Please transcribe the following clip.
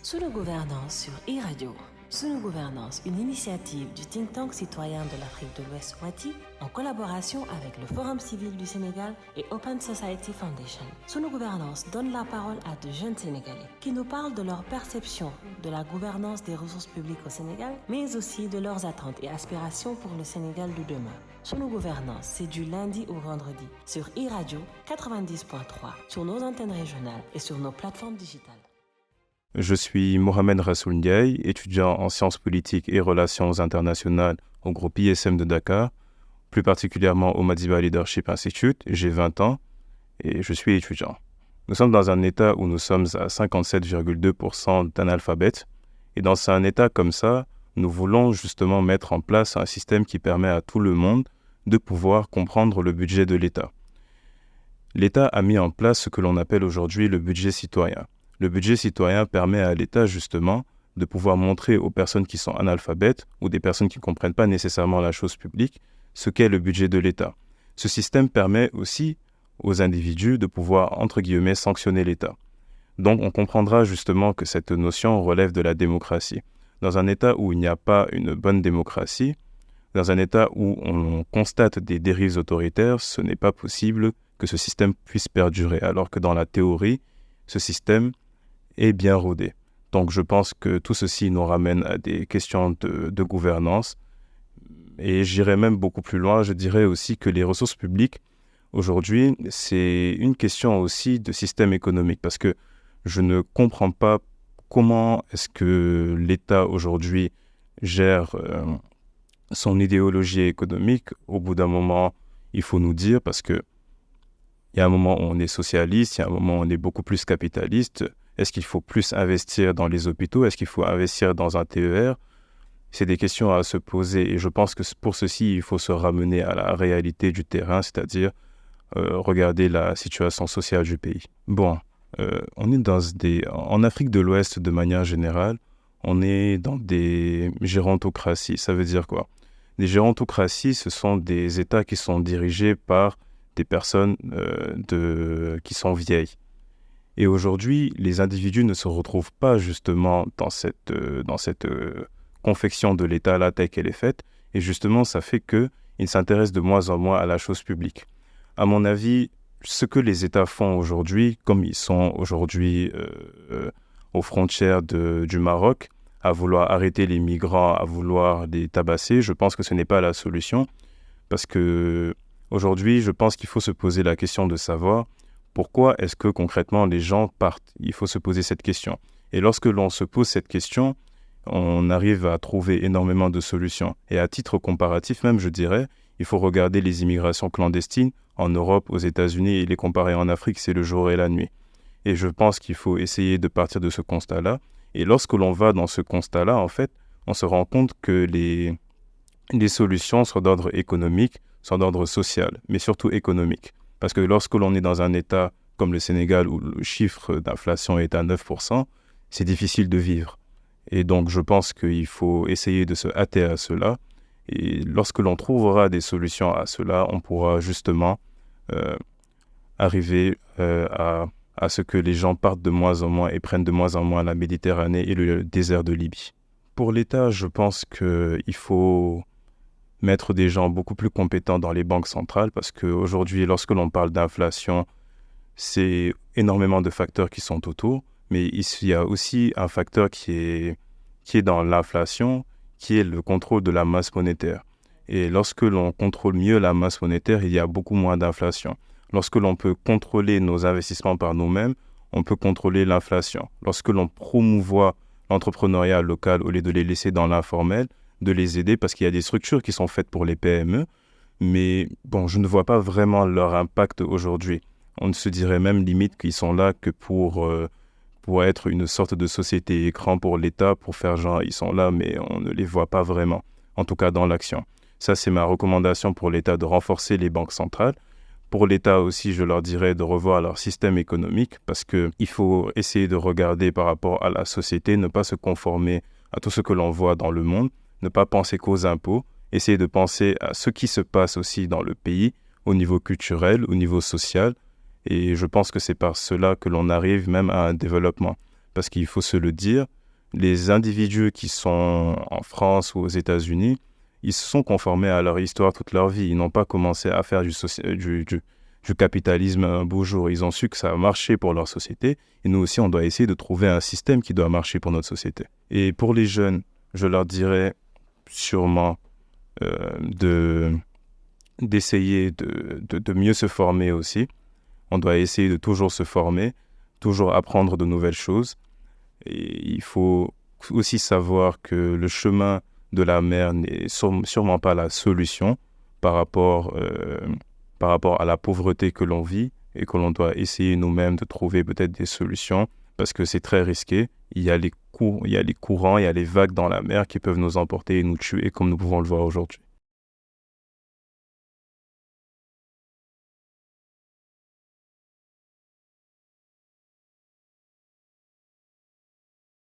Sous nos gouvernances sur e-Radio. Sous nos gouvernances, une initiative du think tank citoyen de l'Afrique de l'Ouest WATI en collaboration avec le Forum civil du Sénégal et Open Society Foundation. Sous nos gouvernances donne la parole à de jeunes Sénégalais qui nous parlent de leur perception de la gouvernance des ressources publiques au Sénégal, mais aussi de leurs attentes et aspirations pour le Sénégal de demain. Sous nos gouvernances, c'est du lundi au vendredi sur e-Radio 90.3, sur nos antennes régionales et sur nos plateformes digitales. Je suis Mohamed Rassoul Ndiaye, étudiant en sciences politiques et relations internationales au groupe ISM de Dakar, plus particulièrement au Madiba Leadership Institute. J'ai 20 ans et je suis étudiant. Nous sommes dans un état où nous sommes à 57,2% d'analphabètes. Et dans un état comme ça, nous voulons justement mettre en place un système qui permet à tout le monde de pouvoir comprendre le budget de l'État. L'État a mis en place ce que l'on appelle aujourd'hui le budget citoyen. Le budget citoyen permet à l'État justement de pouvoir montrer aux personnes qui sont analphabètes ou des personnes qui ne comprennent pas nécessairement la chose publique ce qu'est le budget de l'État. Ce système permet aussi aux individus de pouvoir, entre guillemets, sanctionner l'État. Donc on comprendra justement que cette notion relève de la démocratie. Dans un État où il n'y a pas une bonne démocratie, dans un État où on constate des dérives autoritaires, ce n'est pas possible que ce système puisse perdurer, alors que dans la théorie, ce système est bien rodé. Donc je pense que tout ceci nous ramène à des questions de gouvernance. Et j'irai même beaucoup plus loin, je dirais aussi que les ressources publiques, aujourd'hui, c'est une question aussi de système économique, parce que je ne comprends pas comment est-ce que l'État aujourd'hui gère son idéologie économique. Au bout d'un moment, il faut nous dire, parce que il y a un moment où on est socialiste, il y a un moment où on est beaucoup plus capitaliste. Est-ce qu'il faut plus investir dans les hôpitaux? Est-ce qu'il faut investir dans un TER? C'est des questions à se poser et je pense que pour ceci, il faut se ramener à la réalité du terrain, c'est-à-dire regarder la situation sociale du pays. Bon, on est en Afrique de l'Ouest de manière générale, on est dans des gérontocraties. Ça veut dire quoi? Des gérontocraties, ce sont des États qui sont dirigés par des personnes qui sont vieilles. Et aujourd'hui, les individus ne se retrouvent pas justement dans cette confection de l'État-là telle qu'elle est faite. Et justement, ça fait qu'ils s'intéressent de moins en moins à la chose publique. À mon avis, ce que les États font aujourd'hui, comme ils sont aujourd'hui aux frontières du Maroc, à vouloir arrêter les migrants, à vouloir les tabasser, je pense que ce n'est pas la solution. Parce que aujourd'hui, je pense qu'il faut se poser la question de savoir pourquoi est-ce que concrètement les gens partent. Il faut se poser cette question. Et lorsque l'on se pose cette question, on arrive à trouver énormément de solutions. Et à titre comparatif même, je dirais, il faut regarder les immigrations clandestines en Europe, aux États-Unis et les comparer en Afrique, c'est le jour et la nuit. Et je pense qu'il faut essayer de partir de ce constat-là. Et lorsque l'on va dans ce constat-là, en fait, on se rend compte que les solutions sont d'ordre économique, sont d'ordre social, mais surtout économique. Parce que lorsque l'on est dans un État comme le Sénégal où le chiffre d'inflation est à 9%, c'est difficile de vivre. Et donc, je pense qu'il faut essayer de se hâter à cela. Et lorsque l'on trouvera des solutions à cela, on pourra justement arriver à ce que les gens partent de moins en moins et prennent de moins en moins la Méditerranée et le désert de Libye. Pour l'État, je pense qu'il faut mettre des gens beaucoup plus compétents dans les banques centrales parce qu'aujourd'hui, lorsque l'on parle d'inflation, c'est énormément de facteurs qui sont autour, mais il y a aussi un facteur qui est dans l'inflation, qui est le contrôle de la masse monétaire. Et lorsque l'on contrôle mieux la masse monétaire, il y a beaucoup moins d'inflation. Lorsque l'on peut contrôler nos investissements par nous-mêmes, on peut contrôler l'inflation. Lorsque l'on promouvoit l'entrepreneuriat local au lieu de les laisser dans l'informel, de les aider parce qu'il y a des structures qui sont faites pour les PME, mais bon, je ne vois pas vraiment leur impact aujourd'hui. On se dirait même limite qu'ils sont là que pour être une sorte de société écran pour l'État, pour faire genre, ils sont là, mais on ne les voit pas vraiment, en tout cas dans l'action. Ça, c'est ma recommandation pour l'État, de renforcer les banques centrales. Pour l'État aussi, je leur dirais de revoir leur système économique parce qu'il faut essayer de regarder par rapport à la société, ne pas se conformer à tout ce que l'on voit dans le monde, ne pas penser qu'aux impôts, essayer de penser à ce qui se passe aussi dans le pays, au niveau culturel, au niveau social. Et je pense que c'est par cela que l'on arrive même à un développement. Parce qu'il faut se le dire, les individus qui sont en France ou aux États-Unis, ils se sont conformés à leur histoire toute leur vie. Ils n'ont pas commencé à faire du capitalisme un beau jour. Ils ont su que ça a marché pour leur société. Et nous aussi, on doit essayer de trouver un système qui doit marcher pour notre société. Et pour les jeunes, je leur dirais sûrement d'essayer de mieux se former aussi. On doit essayer de toujours se former, toujours apprendre de nouvelles choses. Et il faut aussi savoir que le chemin de la mer n'est sûrement pas la solution par rapport à la pauvreté que l'on vit et que l'on doit essayer nous-mêmes de trouver peut-être des solutions parce que c'est très risqué. Il y a les courants, il y a les vagues dans la mer qui peuvent nous emporter et nous tuer comme nous pouvons le voir aujourd'hui.